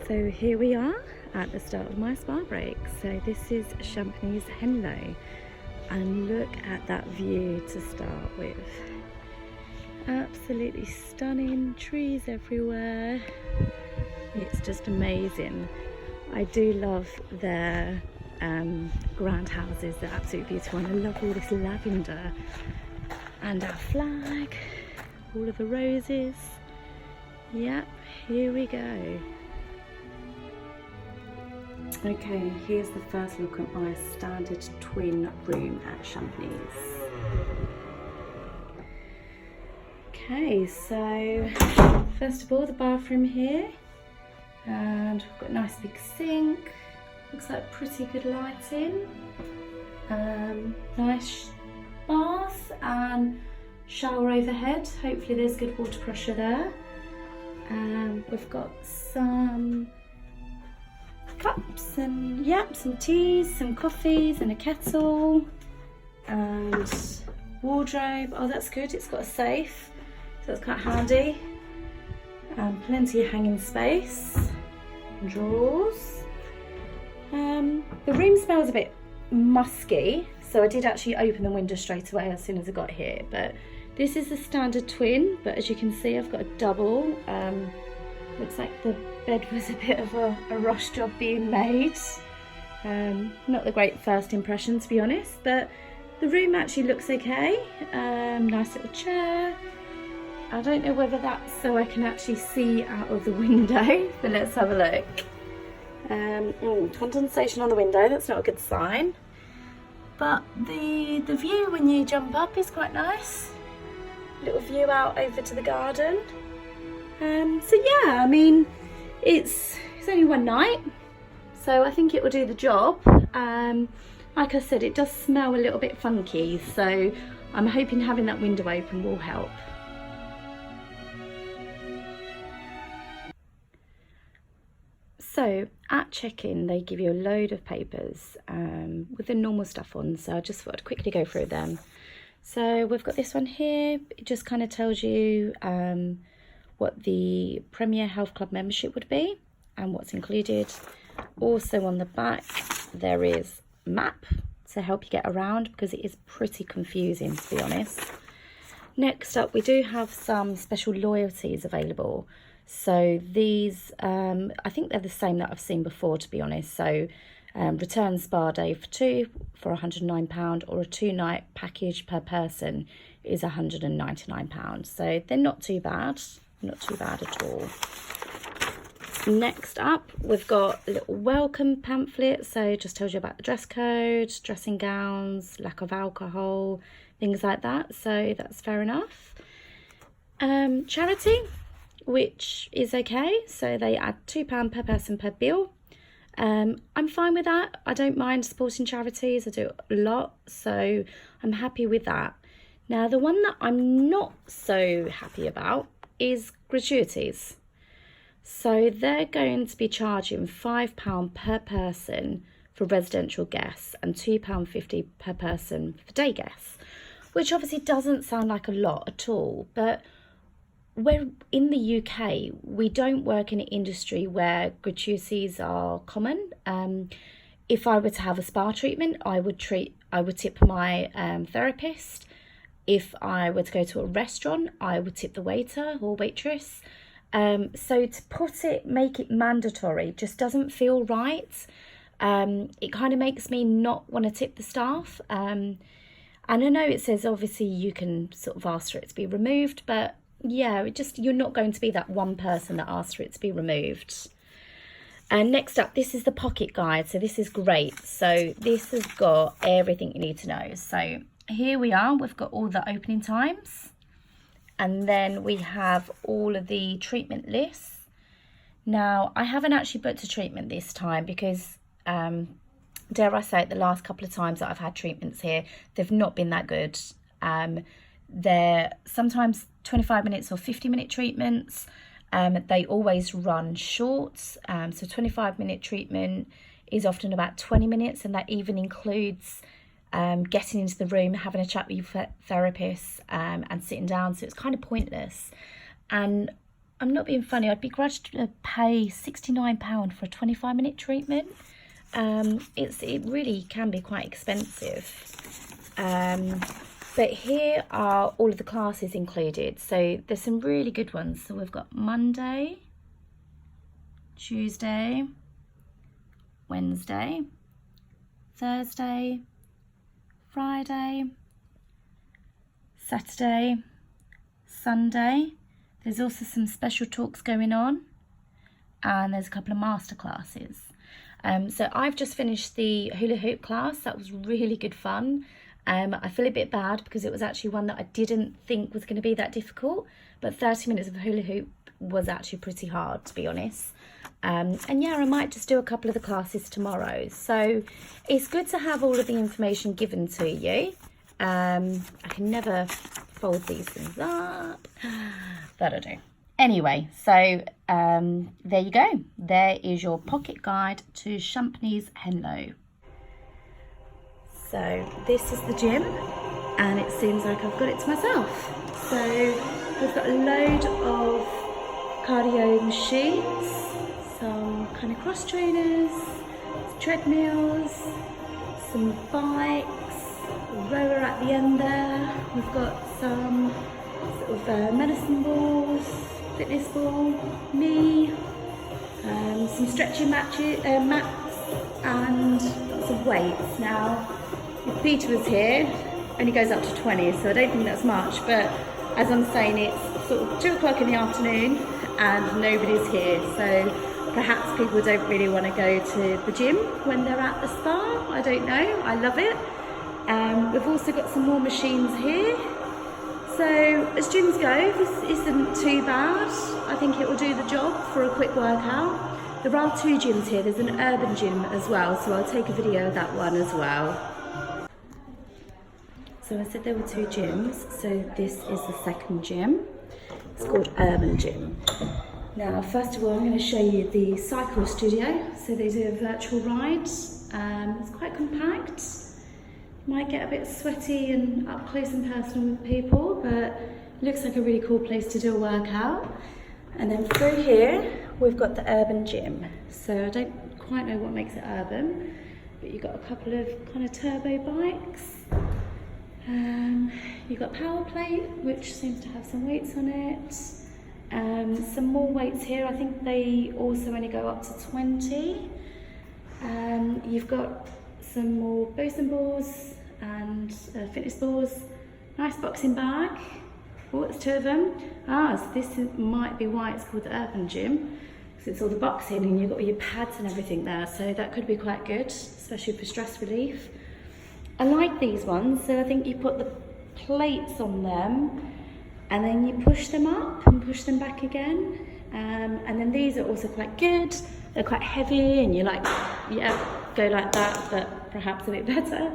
So here we are at the start of my spa break. So this is Champneys Henlow, and look at that view to start with. Absolutely stunning, trees everywhere. It's just amazing. I do love their grand houses, they're absolutely beautiful, and I love all this lavender and our flag, all of the roses. Yep, here we go. Okay, here's the first look at my standard twin room at Champneys. Okay, so first of all, the bathroom here, and we've got a nice big sink. Looks like pretty good lighting. Nice bath and shower overhead. Hopefully there's good water pressure there. We've got some cups and some teas, some coffees and a kettle, and wardrobe. Oh, that's good, it's got a safe, so that's quite handy. Plenty of hanging space, drawers. The room smells a bit musky, so I did actually open the window straight away as soon as I got here. But this is the standard twin, but as you can see I've got a double. Looks like the bed was a bit of a rush job being made. Not the great first impression, to be honest, but the room actually looks okay. Nice little chair. I don't know whether that's so I can actually see out of the window, but let's have a look. Condensation on the window, that's not a good sign. But the view when you jump up is quite nice. Little view out over to the garden. So yeah, I mean, it's only one night, so I think it will do the job. Like I said, it does smell a little bit funky, so I'm hoping having that window open will help. So at check-in they give you a load of papers with the normal stuff on, so I just thought I'd quickly go through them. So we've got this one here. It just kind of tells you what the Premier Health Club membership would be and what's included. Also on the back there is a map to help you get around, because it is pretty confusing, to be honest. Next up, we do have some special loyalties available. So these, I think they're the same that I've seen before, to be honest. So return spa day for two for £109, or a 2-night package per person is £199. So they're not too bad at all. Next up, we've got a little welcome pamphlet. So it just tells you about the dress code, dressing gowns, lack of alcohol, things like that. So that's fair enough. Charity, which is okay. So they add £2 per person per bill. I'm fine with that. I don't mind supporting charities. I do a lot, so I'm happy with that. Now, the one that I'm not so happy about is gratuities. So they're going to be charging £5 per person for residential guests and £2.50 per person for day guests, which obviously doesn't sound like a lot at all, but we're in the UK, we don't work in an industry where gratuities are common. If I were to have a spa treatment, I would tip my therapist. If I were to go to a restaurant, I would tip the waiter or waitress. So to make it mandatory just doesn't feel right. It kind of makes me not want to tip the staff. And I know it says obviously you can sort of ask for it to be removed, but yeah, you're not going to be that one person that asks for it to be removed. And next up, this is the pocket guide. So this is great. So this has got everything you need to know. So here we are. We've got all the opening times. And then we have all of the treatment lists. Now, I haven't actually booked a treatment this time because, dare I say it, the last couple of times that I've had treatments here, they've not been that good. They're sometimes 25 minutes or 50-minute treatments. They always run short. So 25-minute treatment is often about 20 minutes, and that even includes getting into the room, having a chat with your therapist and sitting down. So it's kind of pointless. And I'm not being funny, I'd begrudged to pay £69 for a 25-minute treatment. It really can be quite expensive. But here are all of the classes included. So there's some really good ones. So we've got Monday, Tuesday, Wednesday, Thursday, Friday, Saturday, Sunday. There's also some special talks going on, and there's a couple of master classes. So I've just finished the hula hoop class. That was really good fun. I feel a bit bad because it was actually one that I didn't think was going to be that difficult, but 30 minutes of hula hoop was actually pretty hard, to be honest. And yeah, I might just do a couple of the classes tomorrow. So it's good to have all of the information given to you. I can never fold these things up. That'll do. Anyway, so there you go. There is your pocket guide to Champneys Henlow. So this is the gym, and it seems like I've got it to myself. So we've got a load of cardio machines, some kind of cross trainers, treadmills, some bikes, a rower at the end there. We've got some sort of medicine balls, fitness ball, me, some stretching mats, and lots of weights. Now, if Peter was here, only goes up to 20, so I don't think that's much, but as I'm saying, it's sort of 2 o'clock in the afternoon and nobody's here, so perhaps people don't really want to go to the gym when they're at the spa. I don't know, I love it. We've also got some more machines here. So as gyms go, this isn't too bad. I think it will do the job for a quick workout. There are 2 gyms here. There's an urban gym as well, so I'll take a video of that one as well. So I said there were 2 gyms, so this is the second gym. It's called Urban Gym. Now, first of all, I'm going to show you the cycle studio. So they do a virtual ride. It's quite compact. Might get a bit sweaty and up close and personal with people, but it looks like a really cool place to do a workout. And then through here, we've got the Urban Gym. So I don't quite know what makes it urban, but you've got a couple of kind of turbo bikes. You've got power plate, which seems to have some weights on it. Some more weights here. I think they also only go up to 20. You've got some more bosun balls and fitness balls. Nice boxing bag. Oh, it's 2 of them. So this might be why it's called the Urban Gym, because it's all the boxing and you've got all your pads and everything there. So that could be quite good, especially for stress relief. I like these ones, so I think you put the plates on them and then you push them up and push them back again. And then these are also quite good. They're quite heavy and you're like, yeah, go like that, but perhaps a bit better.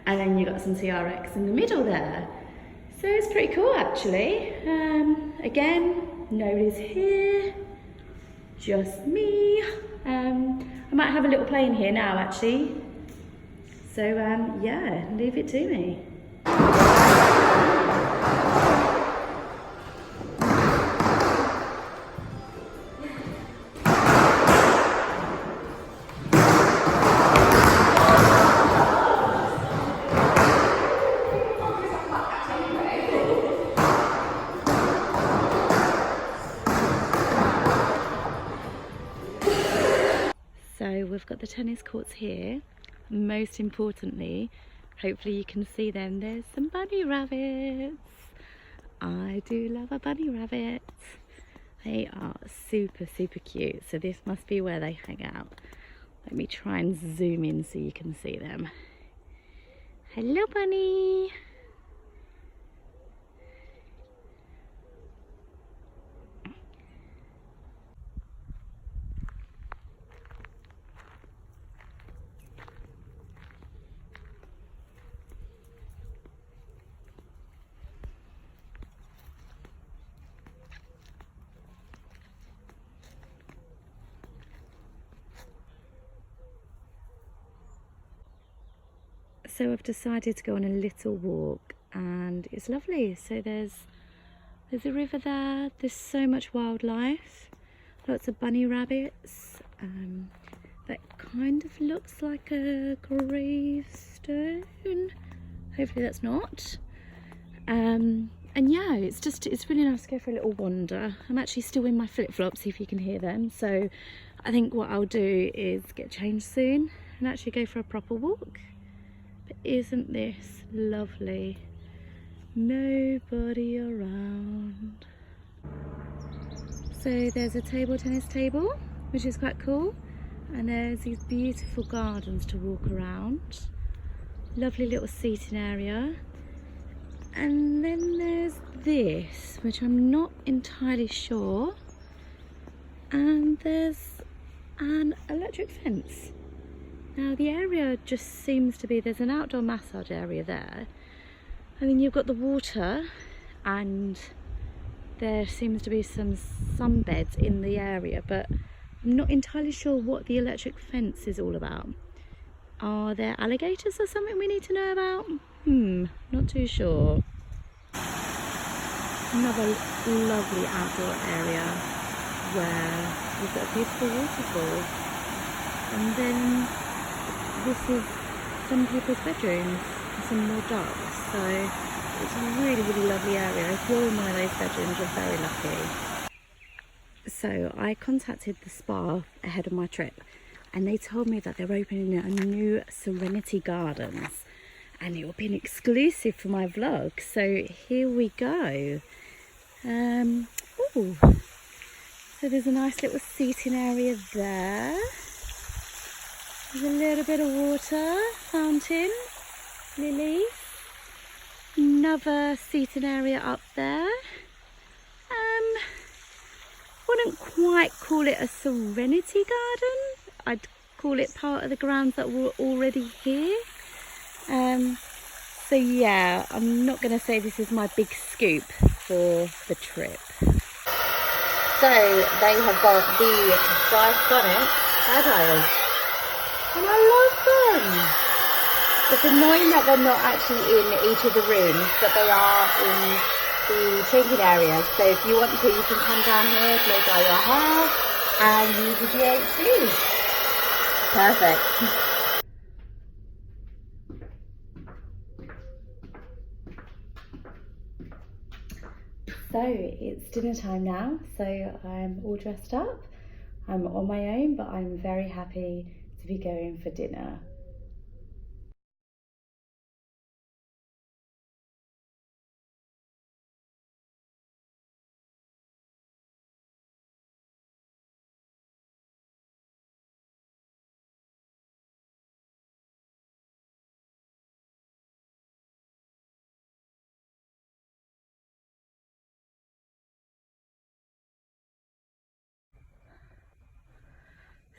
And then you've got some TRX in the middle there. So it's pretty cool actually. Again, nobody's here, just me. I might have a little play in here now actually. So yeah, leave it to me. So we've got the tennis courts here. Most importantly, hopefully you can see them, there's some bunny rabbits. I do love a bunny rabbit. They are super, super cute. So this must be where they hang out. Let me try and zoom in so you can see them. Hello, bunny. So I've decided to go on a little walk and it's lovely. So there's There's a river there. There's so much wildlife. Lots of bunny rabbits. That kind of looks like a gravestone. Hopefully that's not. And yeah, it's really nice to go for a little wander. I'm actually still in my flip-flops, if you can hear them. So I think what I'll do is get changed soon and actually go for a proper walk. But isn't this lovely? Nobody around. So there's a table tennis table, which is quite cool. And there's these beautiful gardens to walk around. Lovely little seating area. And then there's this, which I'm not entirely sure. And there's an electric fence. Now the area just seems to be, there's an outdoor massage area there. And then you've got the water, and there seems to be some sunbeds in the area, but I'm not entirely sure what the electric fence is all about. Are there alligators or something we need to know about? Not too sure. Another lovely outdoor area where we've got a beautiful waterfall. And then this is some people's bedrooms and some more ducks. So it's a really, really lovely area. If you're in one of those bedrooms, you're very lucky. So I contacted the spa ahead of my trip, and they told me that they're opening a new Serenity Gardens, and it will be an exclusive for my vlog. So here we go. Ooh. So there's a nice little seating area there. There's a little bit of water, fountain, lily. Another seating area up there. Wouldn't quite call it a Serenity Garden. I'd call it part of the grounds that were already here. So yeah, I'm not going to say this is my big scoop for the trip. So they have got the Diconic hair dryers, and I love them. It's annoying that they're not actually in each of the rooms, but they are in the changing areas. So if you want to, you can come down here, blow dry your hair, and use the GHD. Perfect. So it's dinner time now, so I'm all dressed up. I'm on my own, but I'm very happy to be going for dinner.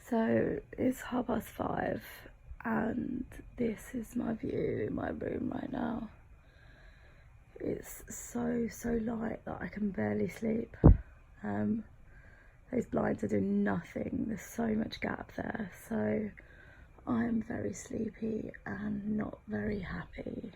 So it's 5:30 and this is my view in my room right now. It's so light that I can barely sleep. Those blinds are doing nothing. There's so much gap there, so I'm very sleepy and not very happy.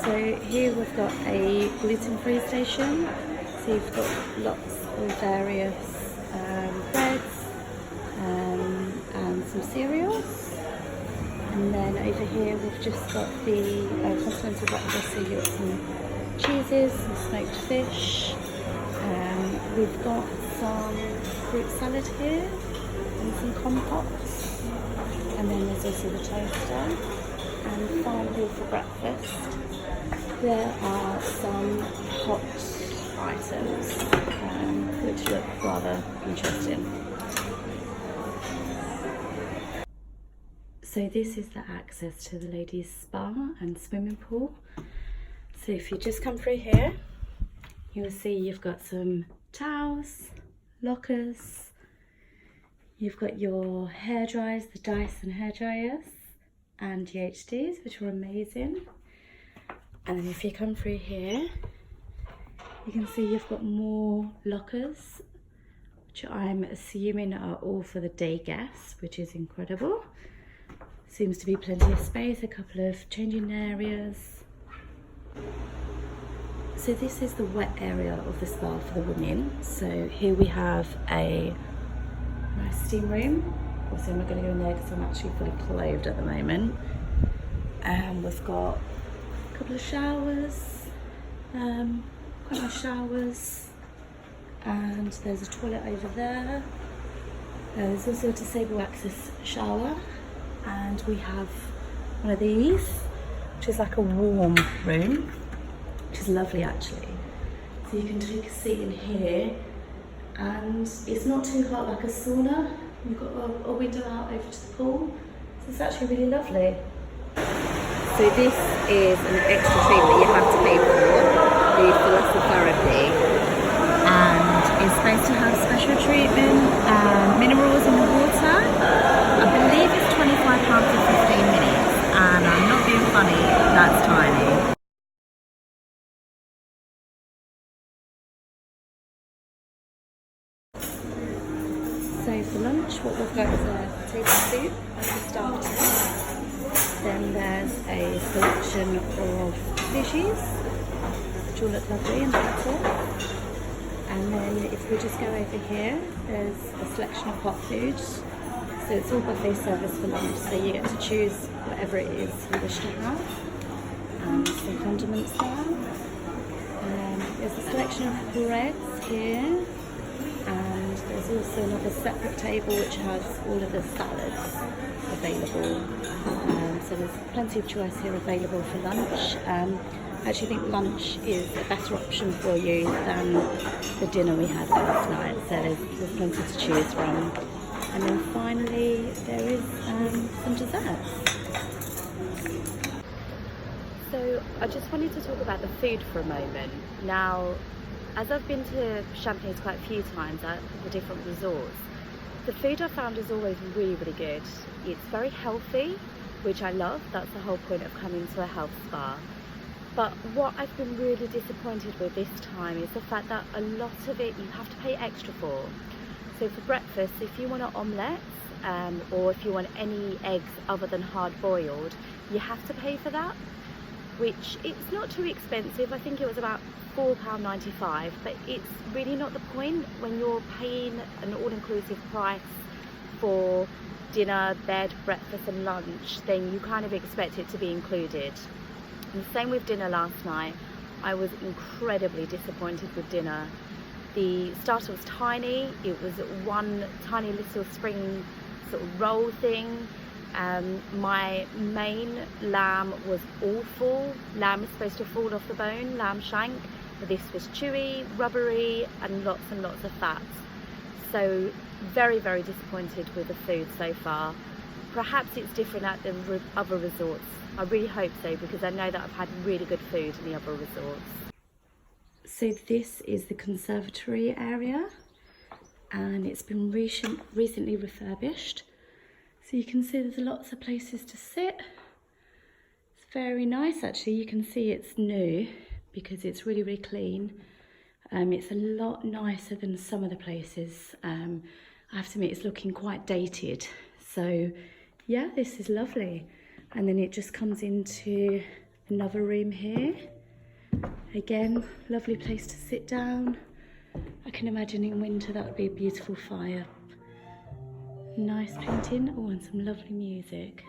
So here we've got a gluten-free station. So you've got lots of various breads and some cereals. And then over here we've just got the continental breakfast. So you've got some cheeses, some smoked fish. We've got some fruit salad here and some compotes. And then there's also the toaster. And finally for breakfast, there are some hot items which look rather interesting. So this is the access to the ladies' spa and swimming pool. So if you just come through here, you'll see you've got some towels, lockers, you've got your hair dryers, the Dyson hair dryers, and GHDs, which are amazing. And then if you come through here, You can see you've got more lockers, which I'm assuming are all for the day guests, which is incredible. Seems to be plenty of space, a couple of changing areas. So this is the wet area of the spa for the women. So here we have a nice steam room. Obviously I'm not going to go in there because I'm actually fully clothed at the moment. And we've got a couple of showers, quite nice showers, and there's a toilet over there. There's also a disabled access shower, and we have one of these, which is like a warm room, which is lovely actually. So you can take a seat in here, and it's not too hot like a sauna. You've got a window out over to the pool, so it's actually really lovely. So this is an extra treatment you have to pay for, the thalassotherapy, and it's supposed to have special treatment and minerals in the water. I believe it's £25 for 15 minutes, and I'm not being funny, that's tiny. So for lunch, what we've got is a potato soup as a starter. Then there's a selection of dishes, which all look lovely and platter. And then if we just go over here, there's a selection of hot foods. So it's all buffet service for lunch, so you get to choose whatever it is you wish to have. And some condiments there. There's a selection of breads here. And there's also another separate table which has all of the salads available. So there's plenty of choice here available for lunch. I actually think lunch is a better option for you than the dinner we had last night. So there's plenty to choose from. And then finally there is some desserts. So I just wanted to talk about the food for a moment. Now, as I've been to Champneys quite a few times at the different resorts, the food I found is always really, really good. It's very healthy, which I love. That's the whole point of coming to a health spa. But what I've been really disappointed with this time is the fact that a lot of it you have to pay extra for. So for breakfast, if you want an omelette, or if you want any eggs other than hard boiled, you have to pay for that, which it's not too expensive. I think it was about £4.95, but it's really not the point when you're paying an all-inclusive price for dinner, bed, breakfast and lunch. Then you kind of expect it to be included. And the same with dinner last night. I was incredibly disappointed with dinner. The starter was tiny. It was one tiny little spring sort of roll thing. My main lamb was awful. Lamb is supposed to fall off the bone, lamb shank, but this was chewy, rubbery and lots of fat. So very, very disappointed with the food so far. Perhaps it's different at the other resorts. I really hope so, because I know that I've had really good food in the other resorts. So this is the conservatory area, and it's been recently refurbished. So you can see there's lots of places to sit. It's very nice actually. You can see it's new because it's really, really clean. It's a lot nicer than some of the places. I have to admit it's looking quite dated. So yeah, this is lovely. And then it just comes into another room here. Again, lovely place to sit down. I can imagine in winter that would be a beautiful fire. Nice painting, oh, and some lovely music.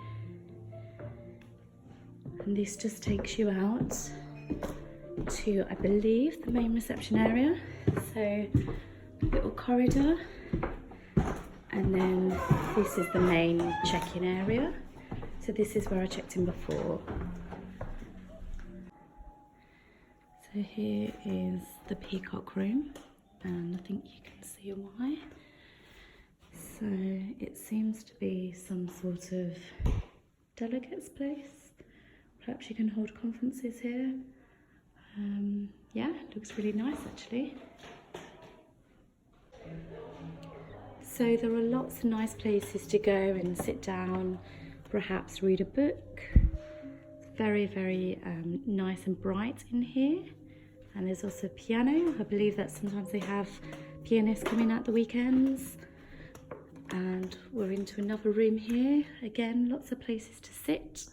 And this just takes you out to, I believe, the main reception area. So a little corridor, and then this is the main check-in area. So this is where I checked in before. So here is the peacock room, and I think you can see why. So it seems to be some sort of delegates place. Perhaps you can hold conferences here. Yeah, it looks really nice actually. So there are lots of nice places to go and sit down, perhaps read a book. It's very, very nice and bright in here. And there's also a piano. I believe that sometimes they have pianists coming at the weekends. And we're into another room here. Again, lots of places to sit.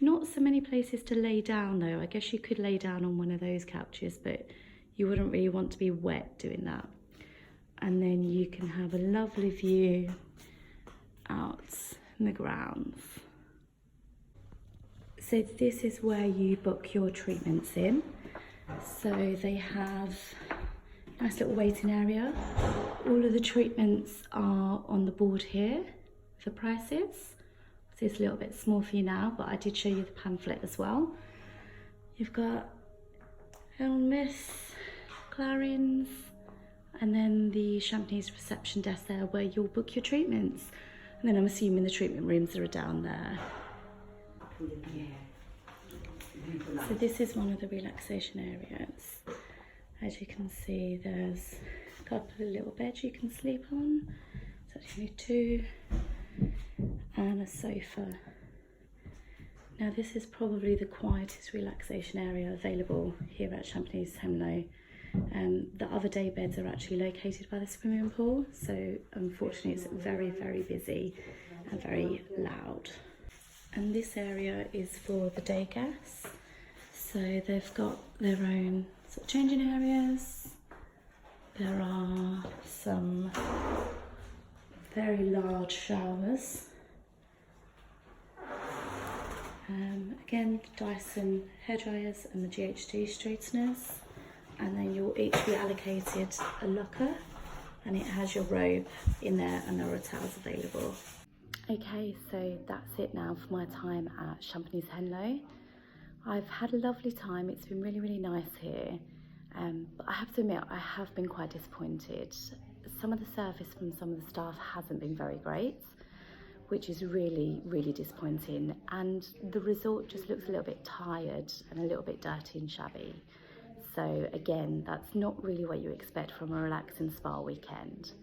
Not so many places to lay down though. I guess you could lay down on one of those couches, but you wouldn't really want to be wet doing that. And then you can have a lovely view out in the grounds. So this is where you book your treatments in. So they have a nice little waiting area. All of the treatments are on the board here, the prices. So it's a little bit small for you now, but I did show you the pamphlet as well. You've got Helmets, Clarins, and then the Champneys reception desk there where you'll book your treatments. And then I'm assuming the treatment rooms are down there. So this is one of the relaxation areas. As you can see, there's a couple of little beds you can sleep on. So actually 2, and a sofa. Now this is probably the quietest relaxation area available here at Champneys Henlow. The other day beds are actually located by the swimming pool, so unfortunately it's very, very busy and very loud. And this area is for the day guests. So they've got their own sort of changing areas. There are some very large showers. Again, Dyson hairdryers and the GHD straighteners. And then you'll each be allocated a locker, and it has your robe in there and there are towels available. Okay, so that's it now for my time at Champneys Henlow. I've had a lovely time. It's been really, really nice here. But I have to admit, I have been quite disappointed. Some of the service from some of the staff hasn't been very great, which is really, really disappointing. And the resort just looks a little bit tired and a little bit dirty and shabby. So again, that's not really what you expect from a relaxing spa weekend.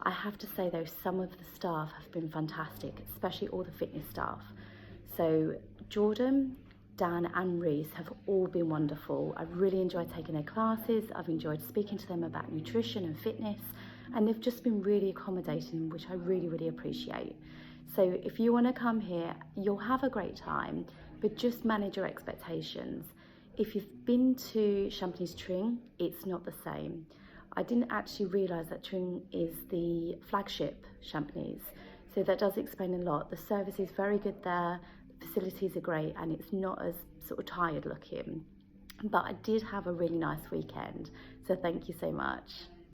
I have to say though, some of the staff have been fantastic, especially all the fitness staff. So Jordan, Dan and Reese have all been wonderful. I've really enjoyed taking their classes. I've enjoyed speaking to them about nutrition and fitness, and they've just been really accommodating, which I really, really appreciate. So if you want to come here, you'll have a great time, but just manage your expectations. If you've been to Champneys Tring, it's not the same. I didn't actually realise that Tring is the flagship Champneys, so that does explain a lot. The service is very good there, the facilities are great, and it's not as sort of tired looking. But I did have a really nice weekend, so thank you so much.